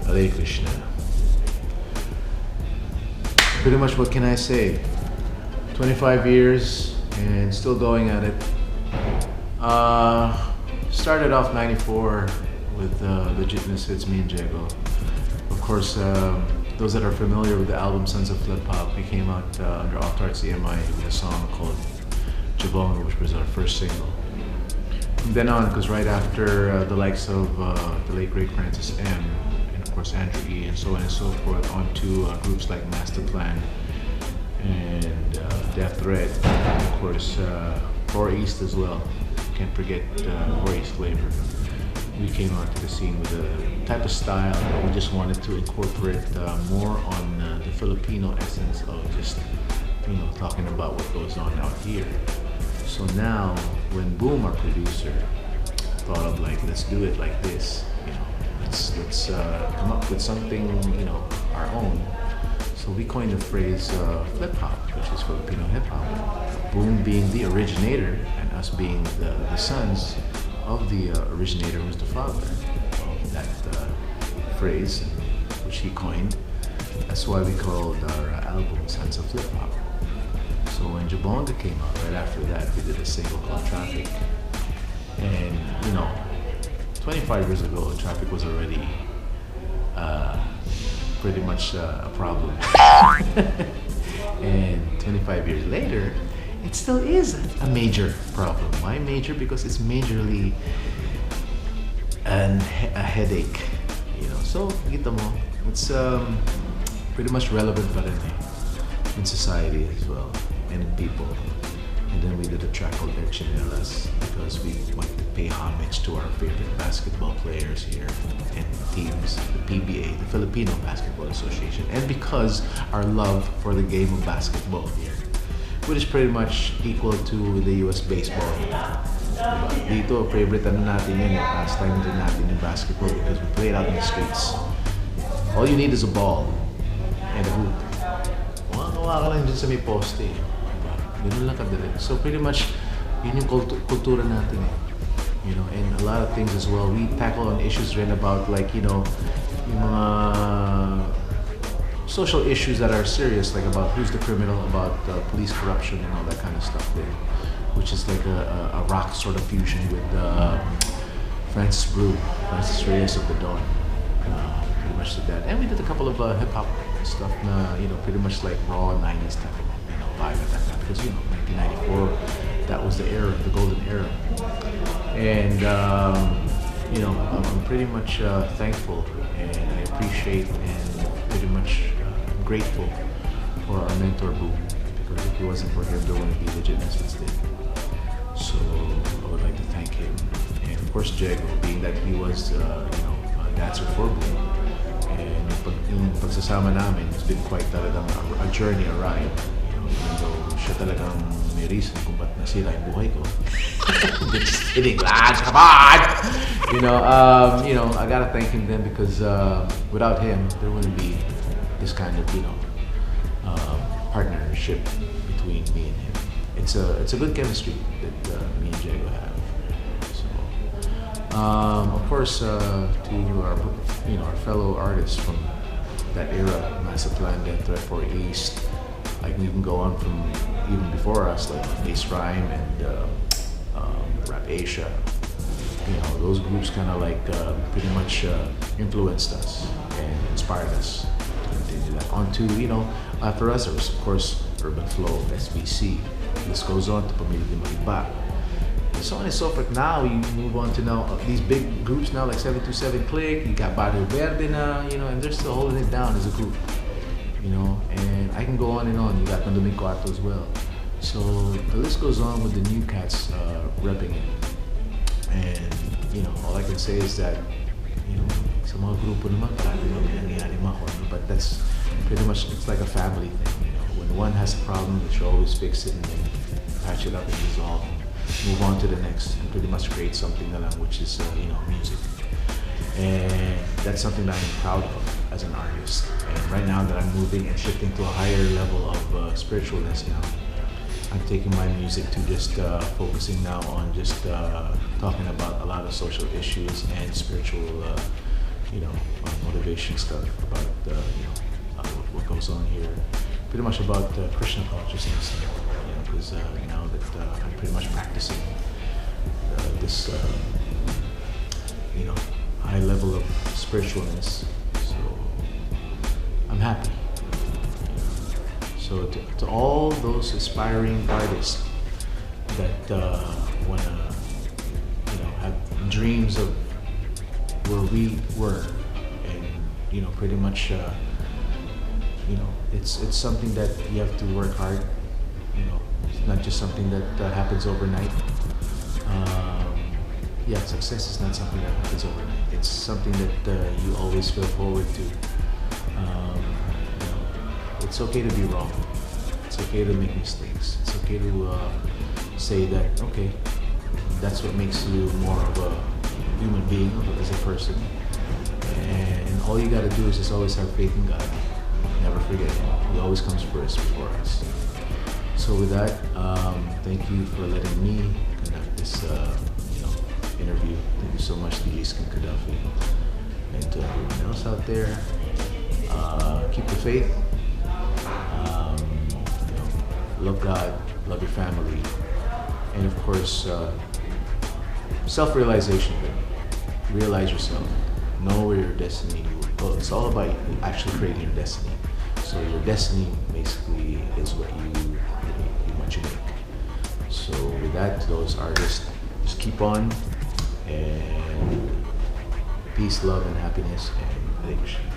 Hare Krishna. Pretty much what can I say? 25 years and still going at it. Started off 94 with legit Misfitz, me and Jago. Of course, those that are familiar with the album Sons of Flip Hop, we came out under Off Tarts EMI with a song called Jabonga, which was our first single. From then on, because right after the likes of the late great Francis M, and of course Andrew E, and so on and so forth, onto groups like Master Plan and Death Threat, and of course 4 East as well. Can't forget 4 East flavor. We came onto the scene with a type of style that we just wanted to incorporate more on the Filipino essence of just, talking about what goes on out here. So now, when Boom, our producer, thought of like, let's do it like this, let's come up with something, our own. So we coined the phrase flip hop, which is Filipino hip hop. Boom being the originator, and us being the sons of the originator, who's the father of that phrase, which he coined. That's why we called our album Sons of Flip Hop. So when Jabonga came out, right after that, we did a single called Traffic. And 25 years ago, Traffic was already pretty much a problem. And 25 years later, it still is a major problem. Why major? Because it's majorly a headache. So kita mo, it's pretty much relevant pa rin in society as well and in people. And then we did a track called El Chinelas because we wanted to pay homage to our favorite basketball players here and teams, the PBA, the Filipino Basketball Association, and because our love for the game of basketball here, which is pretty much equal to the US baseball. Dito, favorite natin yun, pastime din natin in basketball because we play it out in the streets. All you need is a ball and a hoop. Makakuha ka lang dyan sa may poste. Ganun lang kadali. So pretty much, yun yung kultura natin and a lot of things as well. We tackle on issues rin about like, yung mga social issues that are serious, like about who's the criminal, about police corruption and all that kind of stuff there, which is like a rock sort of fusion with Francis Reyes of the Dawn. Pretty much did that. And we did a couple of hip-hop stuff na, pretty much like raw 90s type of vibe at that time, because 1994, that was the era, the golden era. And I'm pretty much thankful, and I appreciate and pretty much grateful for our mentor Boom, because if it wasn't for him, there wouldn't be legit Misfitz did. So I would like to thank him, and of course Jago, being that he was a dancer for Boom, and yung pagsasama namin, it's been quite talagang a journey, a ride. Even though siya talagang may reason kung ba't nasira yung buhay ko. Just kidding, lads, come on! I gotta thank him then because without him, there wouldn't be this kind of, partnership between me and him. It's a good chemistry that me and Jago have. So, of course, to our fellow artists from that era, Master Plan, Death Threat, 4 East. Like we can go on from even before us, like Bass Rhyme and Rap Asia. Those groups kind of like pretty much influenced us and inspired us to continue that. On to, after us, there was of course Urban Flow, SBC. This goes on to Pamilya de Mariba. And so on and so forth. Now you move on to these big groups now, like 727 Click. You got Barrio Verde now, and they're still holding it down as a group. And I can go on and on. You got Condoming Cuarto as well. So the list goes on with the new cats repping it. And, all I can say is that, sa mga grupo naman, but that's pretty much, it's like a family thing. When one has a problem, they should always fix it and then patch it up and resolve and move on to the next and pretty much create something which is, music. And that's something that I'm proud of as an artist. And right now that I'm moving and shifting to a higher level of spiritualness now, I'm taking my music to just focusing now on just talking about a lot of social issues and spiritual motivation stuff about what goes on here. Pretty much about Krishna consciousness, because now that I'm pretty much practicing this, high level of spiritualness, so I'm happy. So to all those aspiring artists that wanna, have dreams of where we were, and pretty much, it's something that you have to work hard. It's not just something that happens overnight. Success is not something that happens overnight. It's something that you always feel forward to. It's okay to be wrong. It's okay to make mistakes. It's okay to say that, okay, that's what makes you more of a human being as a person. And all you gotta do is just always have faith in God. Never forget Him. He always comes first before us. So with that, thank you for letting me conduct this interview. Thank you so much to Yiskin Gaddafi and to everyone else out there. Keep the faith. Love God, love your family, and of course, self-realization. Realize yourself. Know where your destiny. Well, it's all about actually creating your destiny. So your destiny basically is what you make. So with that, to those artists, just keep on, and peace, love, and happiness, and Hare Krishna.